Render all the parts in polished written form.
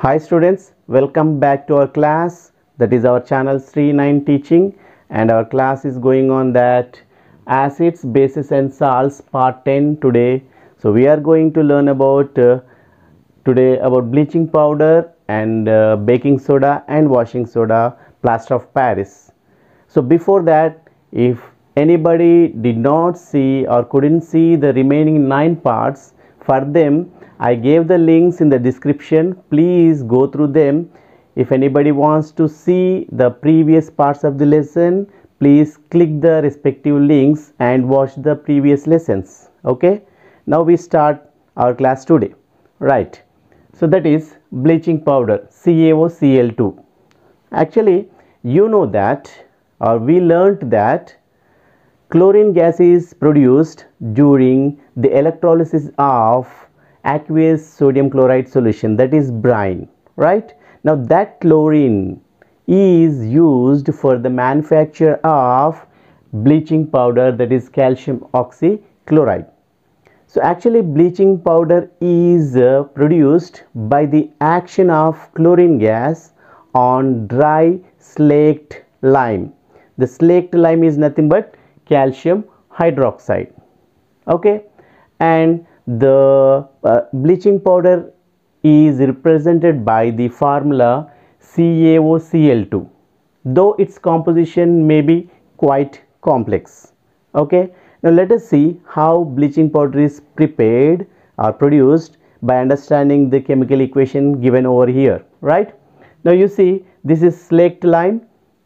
Hi students, welcome back to our class. That is our channel Sri 9 Teaching, and our class is going on that acids, bases and salts part 10 today. So we are going to learn about today about bleaching powder and baking soda and washing soda, plaster of Paris. So before that, if anybody did not see or couldn't see the remaining 9 parts, for them I gave the links in the description. Please go through them. If anybody wants to see the previous parts of the lesson, please click the respective links and watch the previous lessons. Okay, now we start our class today. Right, so that is bleaching powder, CaOCl2. Actually, you know that, or we learnt that chlorine gas is produced during the electrolysis of aqueous sodium chloride solution, that is brine, right? Now that chlorine is used for the manufacture of bleaching powder, that is calcium oxychloride. So actually bleaching powder is produced by the action of chlorine gas on dry slaked lime. The slaked lime is nothing but calcium hydroxide. Okay, and the bleaching powder is represented by the formula CaOCl2, though its composition may be quite complex. Okay, now let us see how bleaching powder is prepared or produced by understanding the chemical equation given over here. Right, now you see this is slaked lime,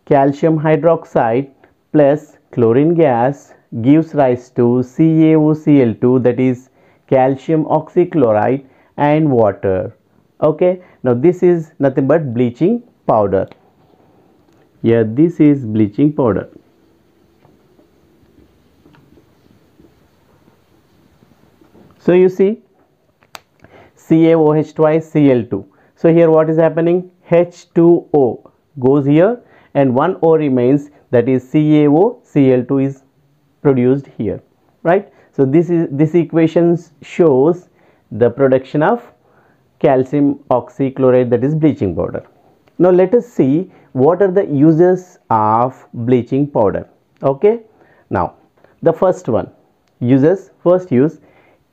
calcium hydroxide plus chlorine gas gives rise to CaOCl2, that is calcium oxychloride, and water. Okay, now this is nothing but bleaching powder. Yeah, this is bleaching powder. So you see CaOH twice Cl2. So here what is happening? H2O goes here and one O remains, that is CaOCl2 is produced here, right? So this equation shows the production of calcium oxychloride, that is bleaching powder. Now let us see what are the uses of bleaching powder. Okay, now the first one, first use,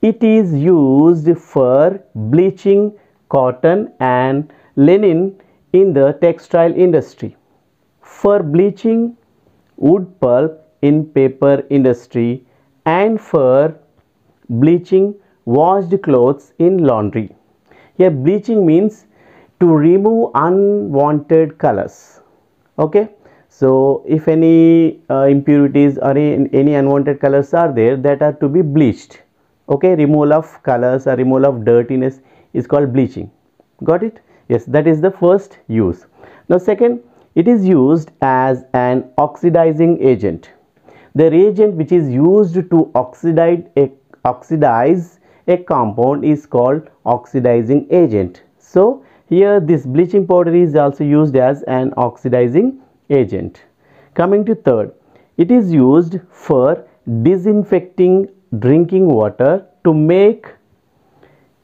it is used for bleaching cotton and linen in the textile industry, for bleaching wood pulp in paper industry, and for bleaching washed clothes in laundry. Here bleaching means to remove unwanted colors. Okay, so if any impurities or any unwanted colors are there, that are to be bleached. Okay, removal of colors or removal of dirtiness is called bleaching. Got it? Yes, that is the first use. Now second, it is used as an oxidizing agent. The reagent which is used to oxidize a compound is called oxidizing agent. So here this bleaching powder is also used as an oxidizing agent. Coming to third, it is used for disinfecting drinking water to make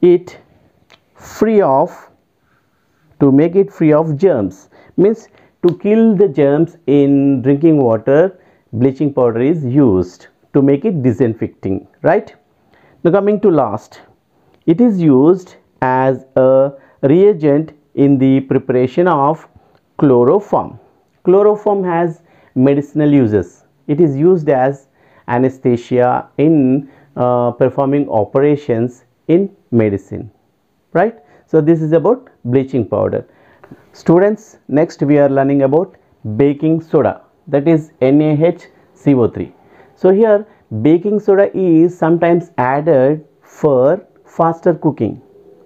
it free of germs, means to kill the germs in drinking water. Bleaching powder is used to make it disinfecting, right? Now coming to last, it is used as a reagent in the preparation of chloroform. Chloroform has medicinal uses. It is used as anesthesia in performing operations in medicine, right? So this is about bleaching powder. Students, next we are learning about baking soda, that is NaHCO3. So here baking soda is sometimes added for faster cooking.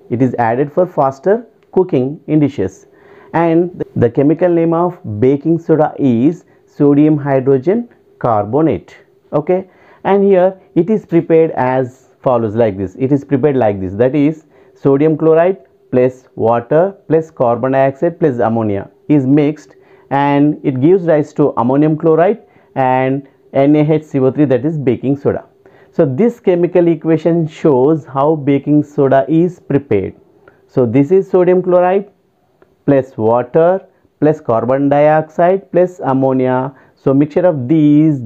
It is added for faster cooking in dishes, and the chemical name of baking soda is sodium hydrogen carbonate. Okay, and here it is prepared as follows, like this. It is prepared like this, that is sodium chloride plus water plus carbon dioxide plus ammonia is mixed, and it gives rise to ammonium chloride and NaHCO3, that is baking soda. So this chemical equation shows how baking soda is prepared. So this is sodium chloride plus water plus carbon dioxide plus ammonia. So mixture of these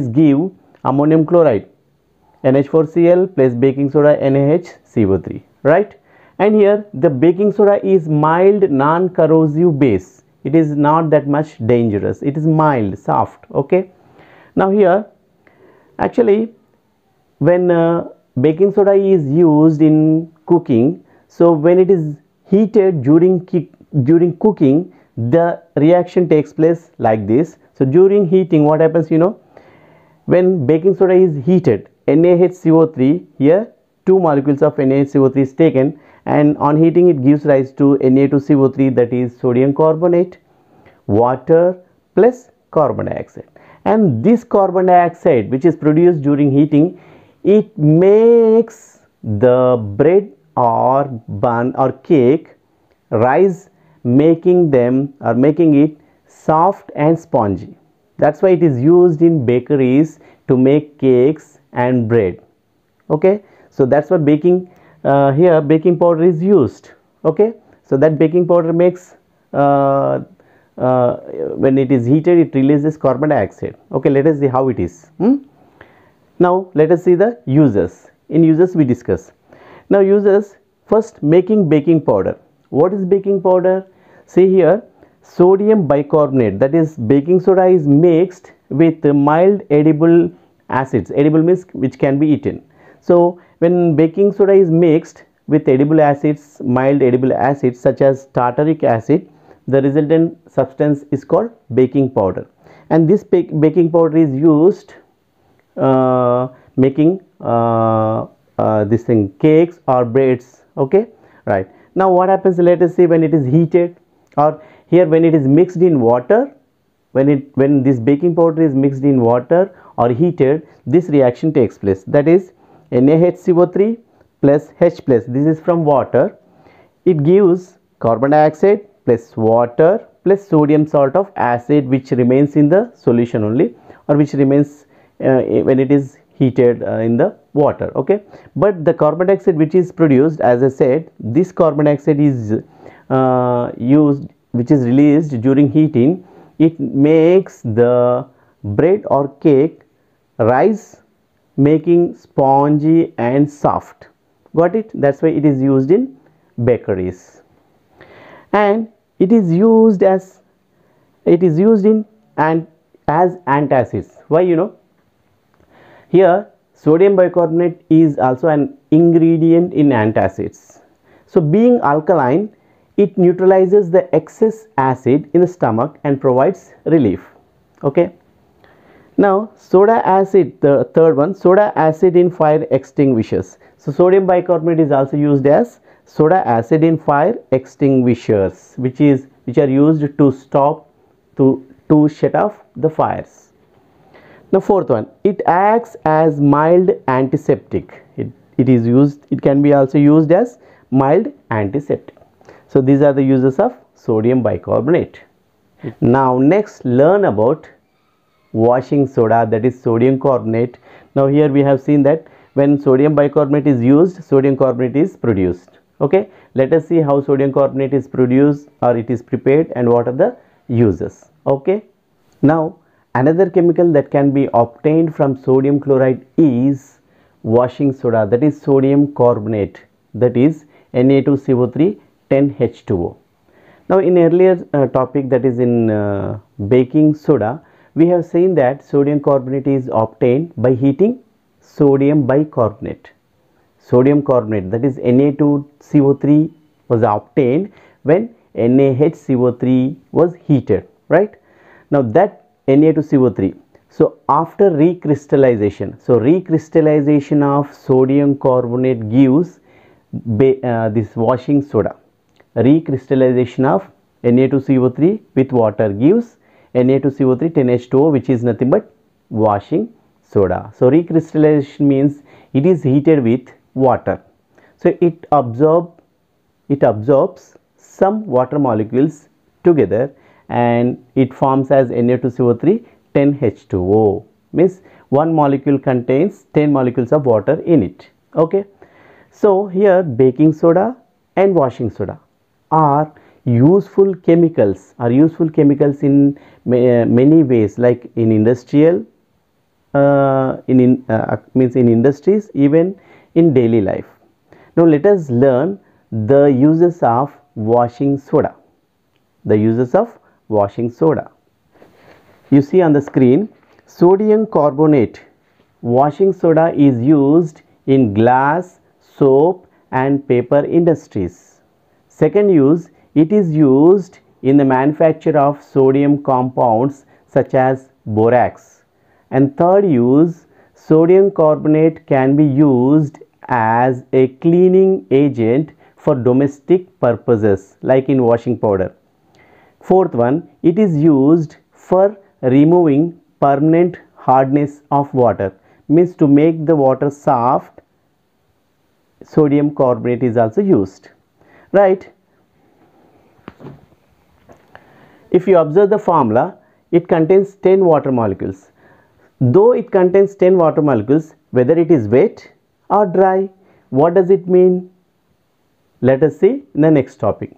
give ammonium chloride, NH4Cl plus baking soda, NaHCO3, right? And here the baking soda is mild non-corrosive base. It is not that much dangerous. It is mild, soft. Okay. Now here actually when baking soda is used in cooking, so when it is heated during cooking, the reaction takes place like this. So during heating, what happens, when baking soda is heated, NaHCO3, here two molecules of NaHCO3 is taken, and on heating it gives rise to Na2CO3, that is sodium carbonate, water plus carbon dioxide. And this carbon dioxide which is produced during heating, it makes the bread or bun or cake rise, making it soft and spongy. That's why it is used in bakeries to make cakes and bread. Okay, so that's why here baking powder is used. Okay, so that baking powder makes when it is heated, it releases carbon dioxide. Okay, let us see how it is. Now let us see the uses. In uses we discuss. Now uses, first, making baking powder. What is baking powder? See here, sodium bicarbonate, that is baking soda, is mixed with mild edible acids. Edible means which can be eaten. So when baking soda is mixed with edible acids, mild edible acids such as tartaric acid, the resultant substance is called baking powder. And this baking powder is used making this thing, cakes or breads. Okay, right. Now what happens, let us see, when it is heated, or here when it is mixed in water, when this baking powder is mixed in water or heated, this reaction takes place. That is NaHCO3 plus H plus, this is from water, it gives carbon dioxide plus water plus sodium salt of acid, which remains in the solution only, or which remains when it is heated in the water. Okay, but the carbon dioxide which is produced, as I said, this carbon dioxide is used, which is released during heating. It makes the bread or cake rise, making spongy and soft. Got it? That's why it is used in bakeries, and it is used as antacids. Why? Here sodium bicarbonate is also an ingredient in antacids. So being alkaline, it neutralizes the excess acid in the stomach and provides relief. Okay. Now soda acid, the third one, soda acid in fire extinguishers. So sodium bicarbonate is also used as soda acid in fire extinguishers, which are used to shut off the fires. Now fourth one, it acts as mild antiseptic. It can be also used as mild antiseptic. So these are the uses of sodium bicarbonate. Now next, learn about washing soda, that is sodium carbonate. Now here we have seen that when sodium bicarbonate is used, sodium carbonate is produced. Okay, let us see how sodium carbonate is produced or it is prepared and what are the uses. Okay, now another chemical that can be obtained from sodium chloride is washing soda, that is sodium carbonate, that is Na2CO3 10H2O. Now in earlier topic, that is in baking soda, we have seen that sodium carbonate is obtained by heating sodium bicarbonate. Sodium carbonate, that is Na2CO3, was obtained when NaHCO3 was heated, right? Now that Na2CO3, so after recrystallization, so recrystallization of sodium carbonate gives this washing soda. Recrystallization of Na2CO3 with water gives Na2CO3 10H2O, which is nothing but washing soda. So recrystallization means it is heated with water, so it absorbs some water molecules together and it forms as Na2CO3 10H2O, means one molecule contains 10 molecules of water in it. Okay, so here baking soda and washing soda, are useful chemicals, in many ways, like in industrial, means in industries, even in daily life. Now let us learn the uses of washing soda. The uses of washing soda. You see on the screen, sodium carbonate washing soda is used in glass, soap and paper industries. Second use, it is used in the manufacture of sodium compounds such as borax. And third use, sodium carbonate can be used as a cleaning agent for domestic purposes like in washing powder. Fourth one, it is used for removing permanent hardness of water, means to make the water soft, sodium carbonate is also used, right? If you observe the formula, it contains 10 water molecules. Though it contains 10 water molecules, whether it is wet or dry, what does it mean? Let us see in the next topic.